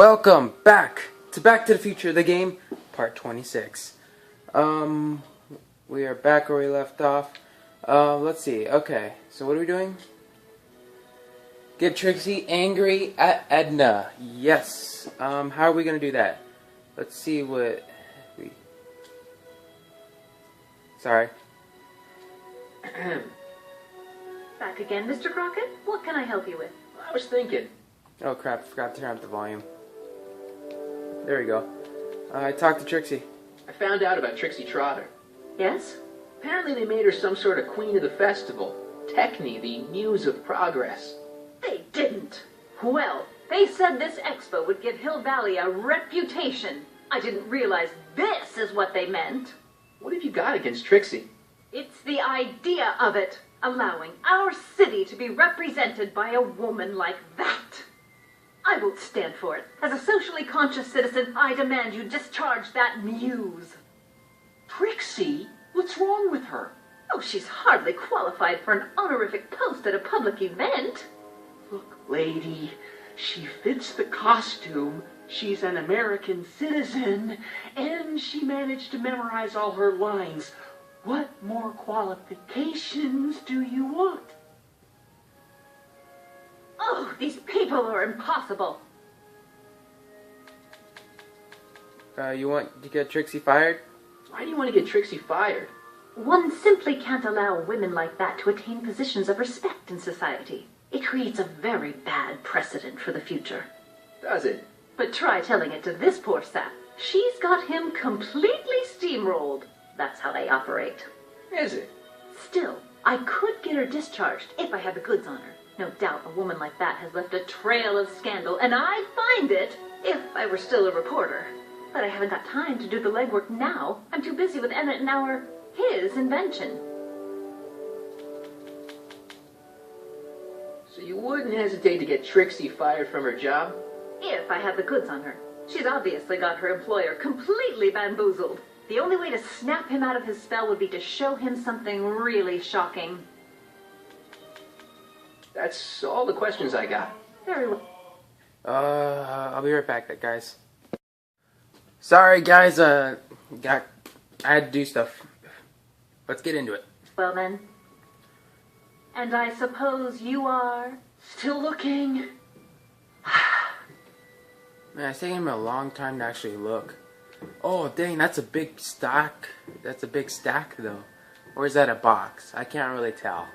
Welcome back to Back to the Future, the game, part 26. We are back where we left off. Let's see. Okay, so what are we doing? Get Trixie angry at Edna. Yes. How are we gonna do that? Let's see what we... Sorry. Back again, Mr. Crockett? What can I help you with? I was thinking. Oh crap, forgot to turn up the volume. There we go. I talked to Trixie. I found out about Trixie Trotter. Yes? Apparently they made her some sort of queen of the festival. Techne, the muse of progress. They didn't. Well, they said this expo would give Hill Valley a reputation. I didn't realize this is what they meant. What have you got against Trixie? It's the idea of it. Allowing our city to be represented by a woman like that. I won't stand for it. As a socially conscious citizen, I demand you discharge that muse. Trixie? What's wrong with her? Oh, she's hardly qualified for an honorific post at a public event. Look, lady, she fits the costume. She's an American citizen, and she managed to memorize all her lines. What more qualifications do you want? Oh, these people are impossible. You want to get Trixie fired? Why do you want to get Trixie fired? One simply can't allow women like that to attain positions of respect in society. It creates a very bad precedent for the future. Does it? But try telling it to this poor sap. She's got him completely steamrolled. That's how they operate. Is it? Still, I could get her discharged if I had the goods on her. No doubt a woman like that has left a trail of scandal, and I'd find it if I were still a reporter. But I haven't got time to do the legwork now. I'm too busy with Emmett and his invention. So you wouldn't hesitate to get Trixie fired from her job? If I had the goods on her. She's obviously got her employer completely bamboozled. The only way to snap him out of his spell would be to show him something really shocking. That's all the questions I got. Very well. I'll be right back, guys. Sorry, guys, I had to do stuff. Let's get into it. Well then. And I suppose you are Still looking. Man, it's taking him a long time to actually look. Oh, dang, that's a big stack. That's a big stack, though. Or is that a box? I can't really tell.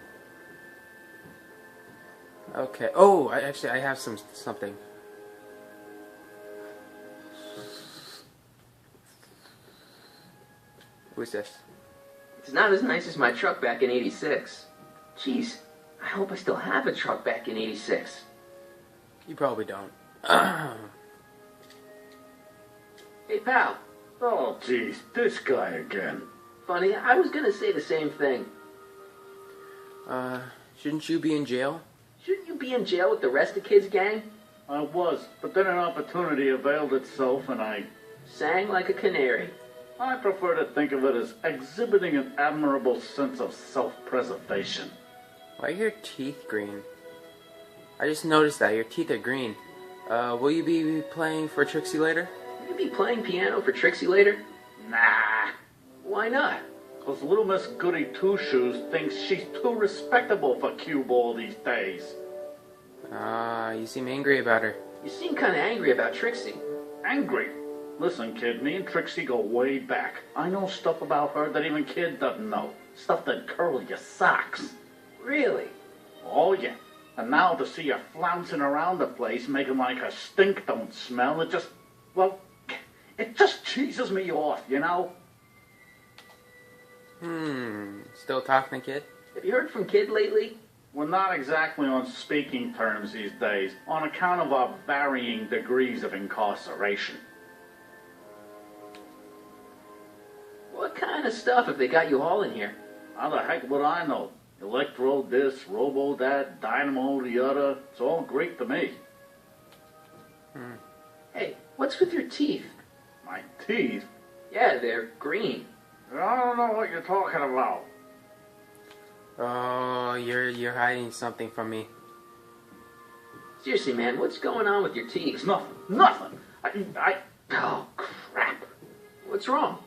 Okay. Oh, I have something. Who's this? It's not as nice as my truck back in '86. Jeez, I hope I still have a truck back in '86. You probably don't. Hey, pal. Oh, geez, this guy again. Funny, I was gonna say the same thing. Shouldn't you be in jail? Shouldn't you be in jail with the rest of Kid's gang? I was, but then an opportunity availed itself and I Sang like a canary. prefer to think of it as exhibiting an admirable sense of self-preservation. Why are your teeth green? I just noticed that. Your teeth are green. Will you be playing for Trixie later? Will you be playing piano for Trixie later? Nah, Why not? 'cause little Miss Goody Two-Shoes thinks she's too respectable for cue ball these days. You seem angry about her. You seem kinda angry about Trixie. Angry. Listen, kid, me and Trixie go way back. I know stuff about her that even Kid doesn't know. Stuff that curl your socks. Really? Oh, yeah. And now to see her flouncing around the place, making like her stink don't smell, it just cheeses me off, you know? Still talking to Kid? Have you heard from Kid lately? We're not exactly on speaking terms these days, on account of our varying degrees of incarceration. What kind of stuff have they got you all in here? How the heck would I know? Electro this, robo that, dynamo the other. It's all Greek to me. Hey, what's with your teeth? My teeth? Yeah, they're green. I don't know what you're talking about. Oh, you're hiding something from me. Seriously, man, what's going on with your teeth? It's nothing. Nothing. Oh, crap. What's wrong?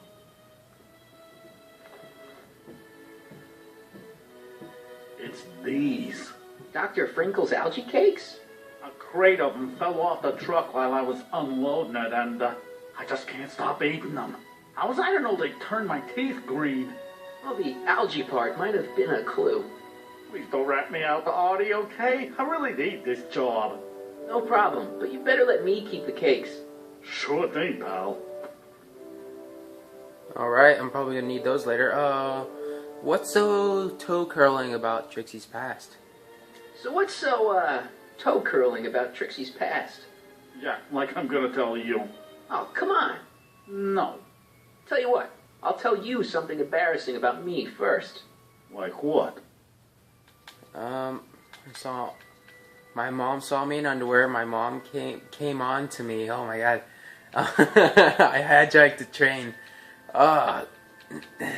It's these. Dr. Frinkle's algae cakes? A crate of them fell off the truck while I was unloading it, and I just can't stop eating them. How was I to know they turned my teeth green? Well, the algae part might have been a clue. Please don't rat me out, Artie, okay? I really need this job. No problem, but you better let me keep the cakes. Sure thing, pal. Alright, I'm probably gonna need those later. What's so toe curling about Trixie's past? So what's so, toe curling about Trixie's past? Yeah, like I'm gonna tell you. Oh, come on. No. Tell you what, I'll tell you something embarrassing about me first. Like what? My mom saw me in underwear. My mom came on to me. Oh my god. I hijacked the train.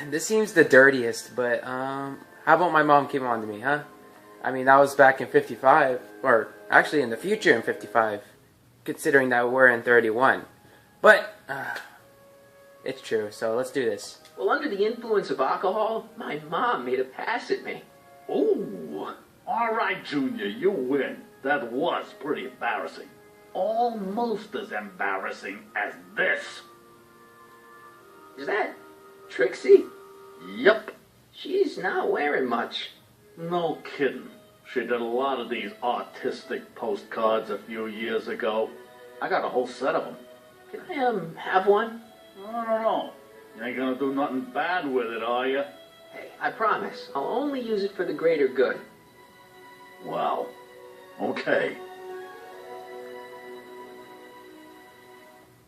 This seems the dirtiest, but how about my mom came on to me, huh? I mean, that was back in 55, or actually in the future in 55, considering that we're in 31. But it's true, so let's do this. Well, under the influence of alcohol, my mom made a pass at me. Ooh. All right, Junior, you win. That was pretty embarrassing. Almost as embarrassing as this. Is that Trixie? Yep. She's not wearing much. No kidding. She did a lot of these artistic postcards a few years ago. I got a whole set of them. Can I, have one? I don't know. You ain't gonna do nothing bad with it, are you? Hey, I promise. I'll only use it for the greater good. Well, okay.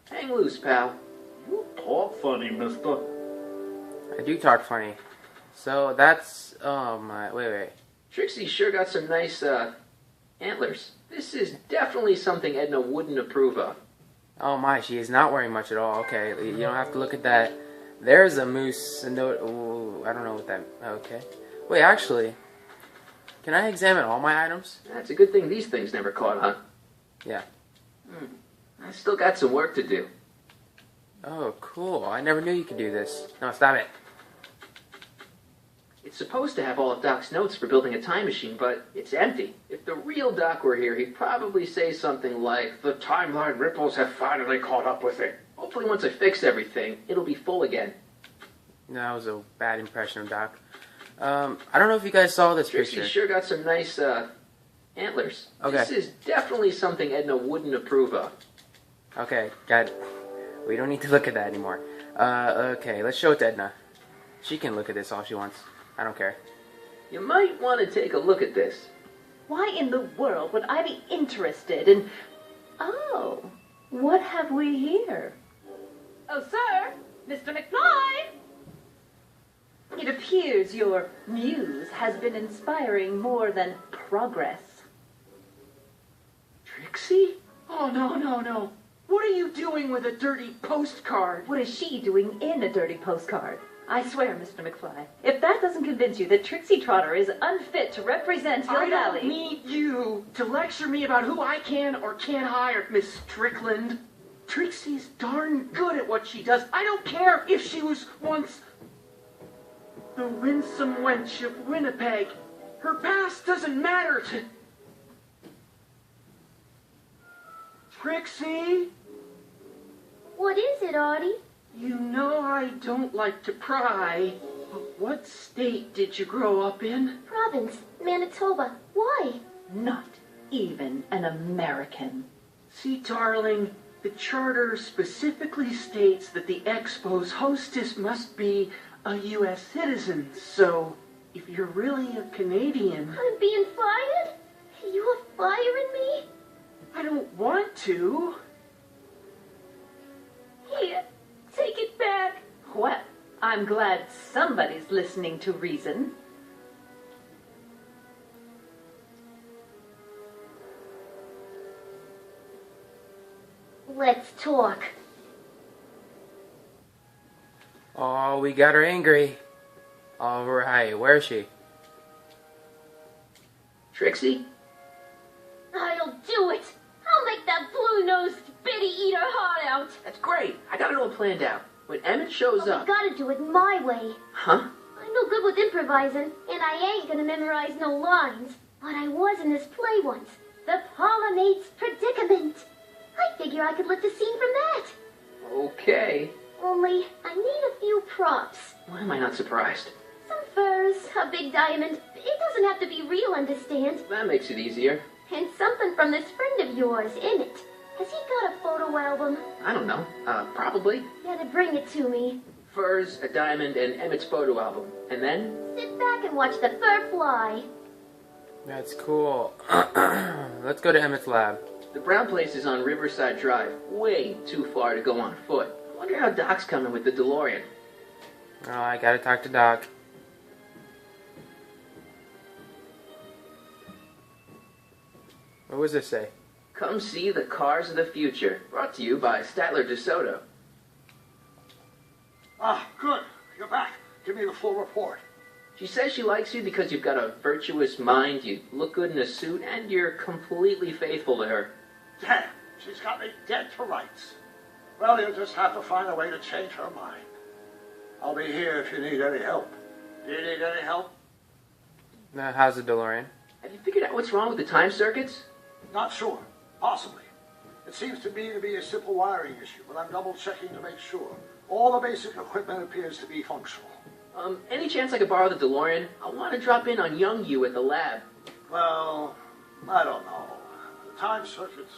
Hang loose, pal. You talk funny, mister. I do talk funny. So that's, wait. Trixie sure got some nice, antlers. This is definitely something Edna wouldn't approve of. Oh my, she is not wearing much at all. Okay, you don't have to look at that. There's a moose. Ooh, I don't know what that, okay. Wait, actually, can I examine all my items? That's a good thing these things never caught on. Yeah. I still got some work to do. Oh, cool. I never knew you could do this. No, stop it. It's supposed to have all of Doc's notes for building a time machine, but it's empty. If the real Doc were here, he'd probably say something like, "The timeline ripples have finally caught up with it. Hopefully once I fix everything, it'll be full again." That was a bad impression of Doc. I don't know if you guys saw this Trixie picture. sure got some nice, antlers. Okay. This is definitely something Edna wouldn't approve of. Okay, got it. We don't need to look at that anymore. Okay, let's show it to Edna. She can look at this all she wants. I don't care. You might want to take a look at this. Why in the world would I be interested in... Oh, what have we here? Oh, sir! Mr. McFly! It appears your muse has been inspiring more than progress. Trixie? Oh, no. What are you doing with a dirty postcard? What is she doing in a dirty postcard? I swear, Mr. McFly, if that doesn't convince you that Trixie Trotter is unfit to represent Hill I Valley... don't need you to lecture me about who I can or can't hire, Miss Strickland. Trixie's darn good at what she does. I don't care if she was once the winsome wench of Winnipeg. Her past doesn't matter to... Trixie? What is it, Artie? You know I don't like to pry, but what state did you grow up in? Province, Manitoba. Why? Not even an American. See, darling, the charter specifically states that the Expo's hostess must be a U.S. citizen, so if you're really a Canadian... I'm being fired? You are firing me? I don't want to. Here, take it back. Well, I'm glad somebody's listening to reason. Let's talk. Oh, we got her angry. Alright, where is she? Trixie? I'll do it. I'll make that blue-nosed bitty eat her heart out. That's great. I got it all planned out. When Emmett shows But up... we gotta do it my way. Huh? I'm no good with improvising, and I ain't gonna memorize no lines. But I was in this play once. The Parlor Maid's Predicament. I figure I could lift a scene from that. Okay. Only, I need a few props. Why am I not surprised? Some furs, a big diamond. It doesn't have to be real, understand? That makes it easier. And something from this friend of yours, Emmett. Has he got a photo album? I don't know. Probably. You gotta bring it to me. Furs, a diamond, and Emmett's photo album. And then? Sit back and watch the fur fly. That's cool. Let's go to Emmett's lab. The brown place is on Riverside Drive. Way too far to go on foot. I wonder how Doc's coming with the DeLorean. Oh, I gotta talk to Doc. What was this say? Come see the cars of the future. Brought to you by Statler DeSoto. Ah, good. You're back. Give me the full report. She says she likes you because you've got a virtuous mind, you look good in a suit, and you're completely faithful to her. Damn, she's got me dead to rights. Well, you'll just have to find a way to change her mind. I'll be here if you need any help. Do you need any help? How's the DeLorean? Have you figured out what's wrong with the time circuits? Not sure. Possibly. It seems to me to be a simple wiring issue, but I'm double-checking to make sure. All the basic equipment appears to be functional. Any chance I could borrow the DeLorean? I want to drop in on young you at the lab. Well, I don't know. The time circuits...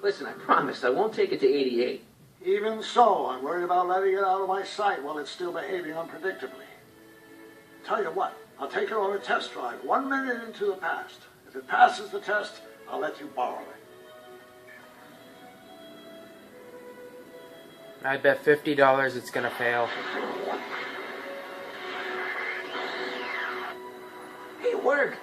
Listen, I promise I won't take it to 88. Even so, I'm worried about letting it out of my sight while it's still behaving unpredictably. Tell you what, I'll take it on a test drive 1 minute into the past. If it passes the test, I'll let you borrow it. I bet $50 it's gonna fail. It worked.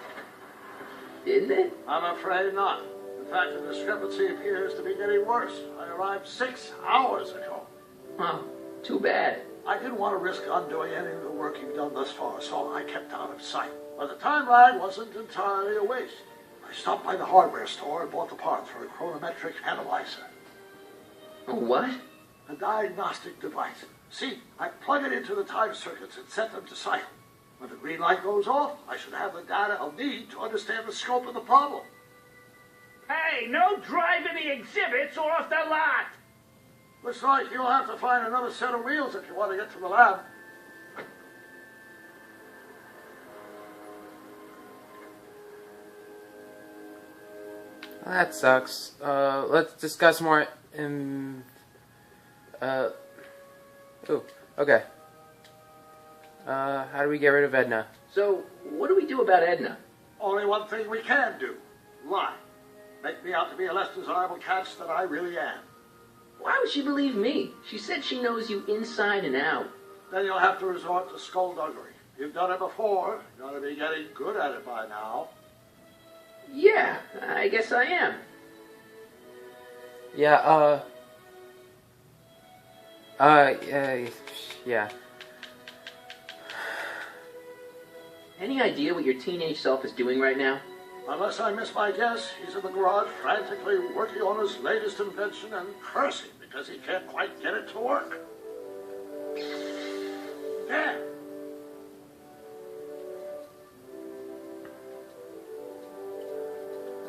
Didn't it? I'm afraid not. In fact, the discrepancy appears to be getting worse. I arrived 6 hours ago. Oh, too bad. I didn't want to risk undoing any of the work you've done thus far, so I kept out of sight. But the time lag wasn't entirely a waste. I stopped by the hardware store and bought the parts for a chronometric analyzer. A what? A diagnostic device. See, I plug it into the time circuits and set them to cycle. When the green light goes off, I should have the data I'll need to understand the scope of the problem. Hey, no driving the exhibits off the lot! Looks like you'll have to find another set of wheels if you want to get to the lab. Well, that sucks. Let's discuss more in... Ooh, okay. How do we get rid of Edna? So, what do we do about Edna? Only one thing we can do. Lie. Make me out to be a less desirable catch than I really am. Why would she believe me? She said she knows you inside and out. Then you'll have to resort to skullduggery. You've done it before. You ought to be getting good at it by now. Yeah, I guess I am. Yeah, yeah. Any idea what your teenage self is doing right now? Unless I miss my guess, he's in the garage frantically working on his latest invention and cursing because he can't quite get it to work. Damn.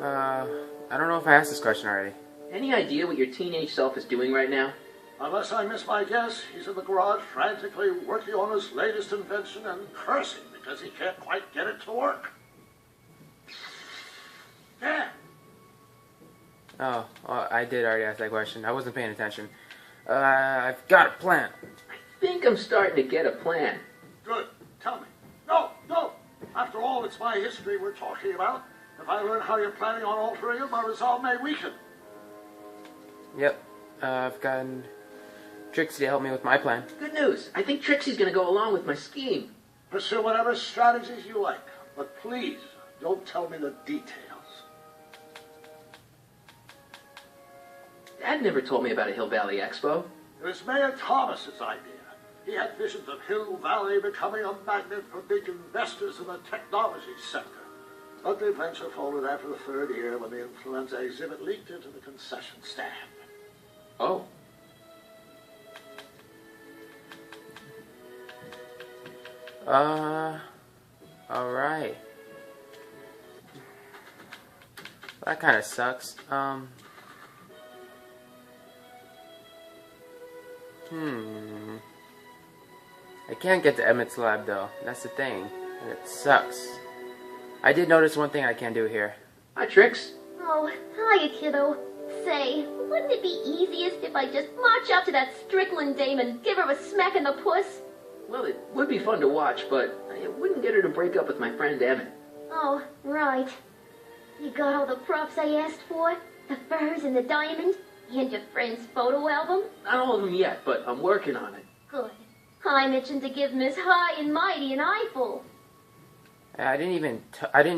I don't know if I asked this question already. Any idea what your teenage self is doing right now? Unless I miss my guess, he's in the garage frantically working on his latest invention and cursing because he can't quite get it to work. Yeah. Oh, well, I did already ask that question. I wasn't paying attention. I've got a plan. I think I'm starting to get a plan. Good. Tell me. No, no. After all, it's my history we're talking about. If I learn how you're planning on altering it, my resolve may weaken. Yep. I've gotten Trixie to help me with my plan. Good news. I think Trixie's gonna go along with my scheme. Pursue whatever strategies you like, but please don't tell me the details. Dad never told me about a Hill Valley Expo. It was Mayor Thomas's idea. He had visions of Hill Valley becoming a magnet for big investors in the technology sector. But the adventure folded after the third year when the influenza exhibit leaked into the concession stand. Oh. Alright. That kind of sucks. I can't get to Emmett's lab though. That's the thing. And it sucks. I did notice one thing I can do here. Hi, Trix. Oh, hiya, kiddo. Say, wouldn't it be easiest if I just march up to that Strickland dame and give her a smack in the puss? Well, it would be fun to watch, but I wouldn't get her to break up with my friend Emmett. Oh, right. You got all the props I asked for? The furs and the diamond? And your friend's photo album? Not all of them yet, but I'm working on it. Good. I mentioned to give Miss High and Mighty an eyeful. I didn't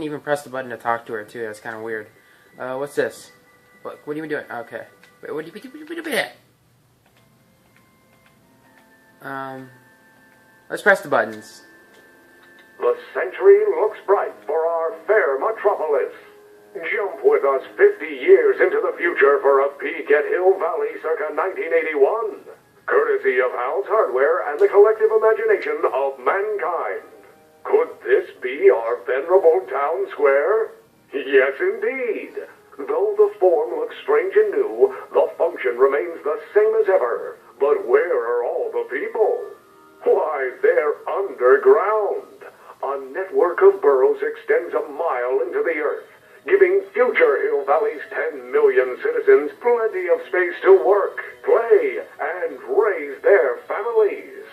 even press the button to talk to her too. That's kind of weird. What's this? What are you doing? Okay. Wait, what are you doing? Let's press the buttons. The century looks bright for our fair metropolis. Jump with us 50 years into the future for a peek at Hill Valley circa 1981. Courtesy of Hal's Hardware and the collective imagination of mankind. Could this be our venerable town square? Yes, indeed. Though the form looks strange and new, the function remains the same as ever. But where are all the people? Why, they're underground. A network of burrows extends a mile into the earth, giving future Hill Valley's 10 million citizens plenty of space to work, play, and raise their families.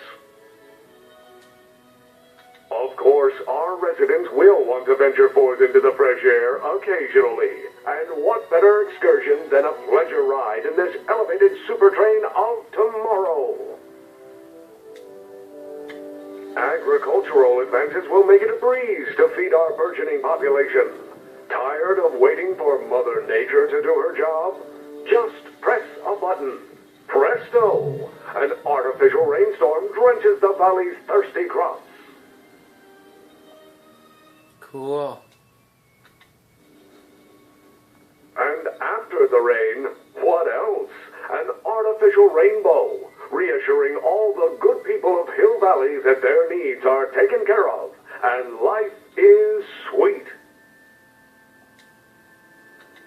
Of course, our residents will want to venture forth into the fresh air occasionally. And what better excursion than a pleasure ride in this elevated super train of tomorrow? Agricultural advances will make it a breeze to feed our burgeoning population. Tired of waiting for Mother Nature to do her job? Just press a button. Presto! An artificial rainstorm drenches the valley's thirsty crops. Cool. And after the rain, what else? An artificial rainbow, reassuring all the good people of Hill Valley that their needs are taken care of, and life is sweet.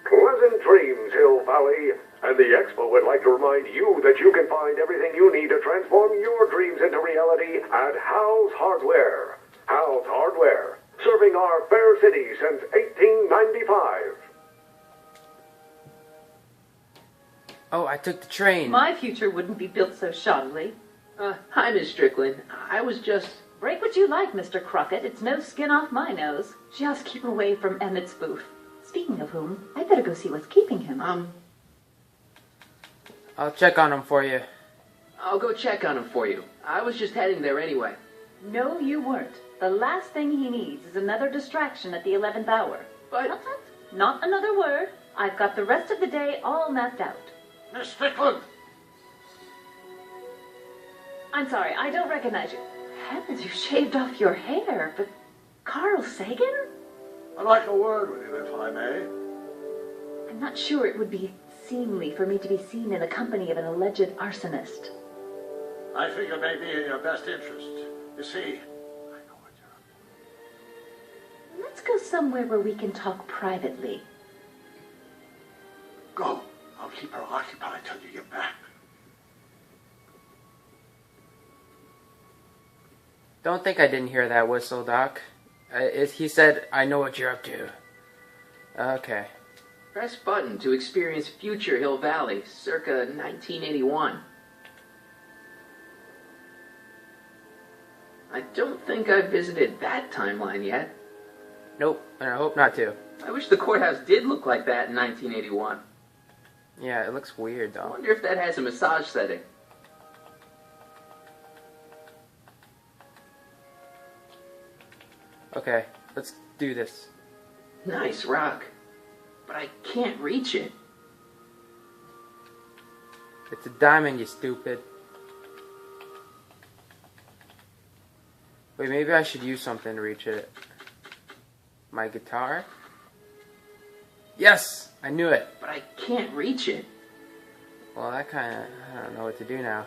Pleasant dreams, Hill Valley. And the Expo would like to remind you that you can find everything you need to transform your dreams into reality at Hal's Hardware. Hal's Hardware, serving our fair city since 1895. Oh, I took the train. My future wouldn't be built so shoddily. Hi, Miss Strickland. I was just... Break what you like, Mr. Crockett. It's no skin off my nose. Just keep away from Emmett's booth. Speaking of whom, I better go see what's keeping him. I'll check on him for you. I'll go check on him for you. I was just heading there anyway. No, you weren't. The last thing he needs is another distraction at the 11th hour. But... Not another word. I've got the rest of the day all mapped out. Miss Strickland! I'm sorry, I don't recognize you. Heavens, you shaved off your hair, but Carl Sagan? I'd like a word with you, if I may. I'm not sure it would be seemly for me to be seen in the company of an alleged arsonist. I think it may be in your best interest. You see, I know what you're up to. Let's go somewhere where we can talk privately. Go. I'll keep her occupied till you get back. Don't think I didn't hear that whistle, Doc. He said, I know what you're up to. Okay. Press button to experience future Hill Valley, circa 1981. I don't think I've visited that timeline yet. Nope, and I hope not to. I wish the courthouse did look like that in 1981. Yeah, it looks weird, I though. wonder if that has a massage setting. Okay, let's do this. Nice rock. But I can't reach it. It's a diamond, you stupid. Wait, maybe I should use something to reach it. my guitar. Yes! I knew it. But I can't reach it. Well, that kind of... I don't know what to do now.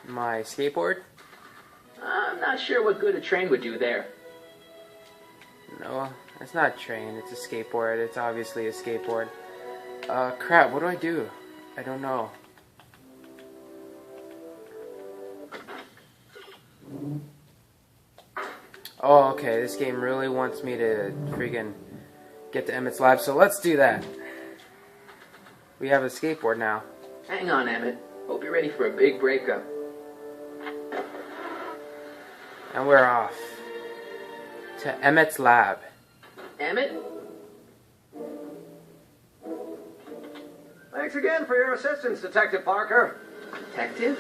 My skateboard? I'm not sure what good a train would do there. No, it's not a train. It's a skateboard. It's obviously a skateboard. Crap, what do I do? I don't know. Oh, okay, this game really wants me to freaking get to Emmett's lab, so let's do that. We have a skateboard now. Hang on, Emmett. Hope you're ready for a big breakup. And we're off to Emmett's lab. Emmett? Thanks again for your assistance, Detective Parker. Detective?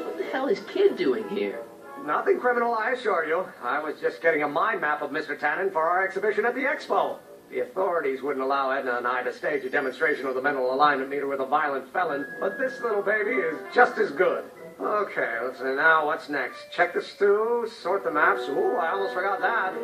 What the hell is Kid doing here? Nothing criminal, I assure you. I was just getting a mind map of Mr. Tannen for our exhibition at the Expo. The authorities wouldn't allow Edna and I to stage a demonstration of the mental alignment meter with a violent felon, but this little baby is just as good. Okay, let's see now, what's next? Check the stew, sort the maps. Ooh, I almost forgot that.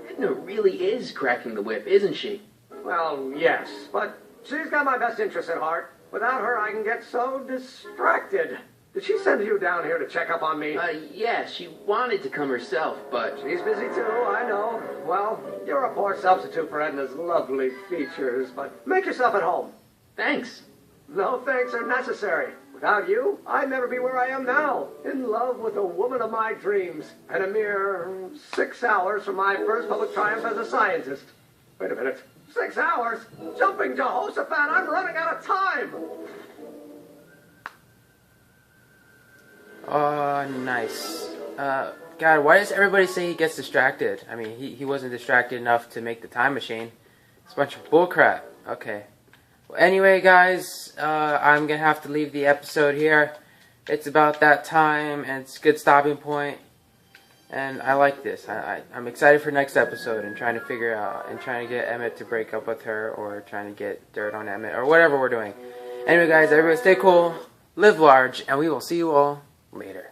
Edna really is cracking the whip, isn't she? Well, yes, but she's got my best interests at heart. Without her, I can get so distracted. Did she send you down here to check up on me? Yeah, she wanted to come herself, but... She's busy too, I know. Well, you're a poor substitute for Edna's lovely features, but make yourself at home. Thanks. No thanks are necessary. Without you, I'd never be where I am now, in love with the woman of my dreams, and a mere 6 hours from my first public triumph as a scientist. Wait a minute. 6 hours? Jumping Jehoshaphat, I'm running out of time! Oh, nice. God, why does everybody say he gets distracted? I mean, he wasn't distracted enough to make the time machine. It's a bunch of bullcrap. Okay. Well, anyway, guys, I'm going to have to leave the episode here. It's about that time, and it's a good stopping point. And I like this. I'm excited for next episode and trying to figure out, and trying to get Emmett to break up with her, or trying to get dirt on Emmett, or whatever we're doing. Anyway, guys, everybody stay cool, live large, and we will see you all later.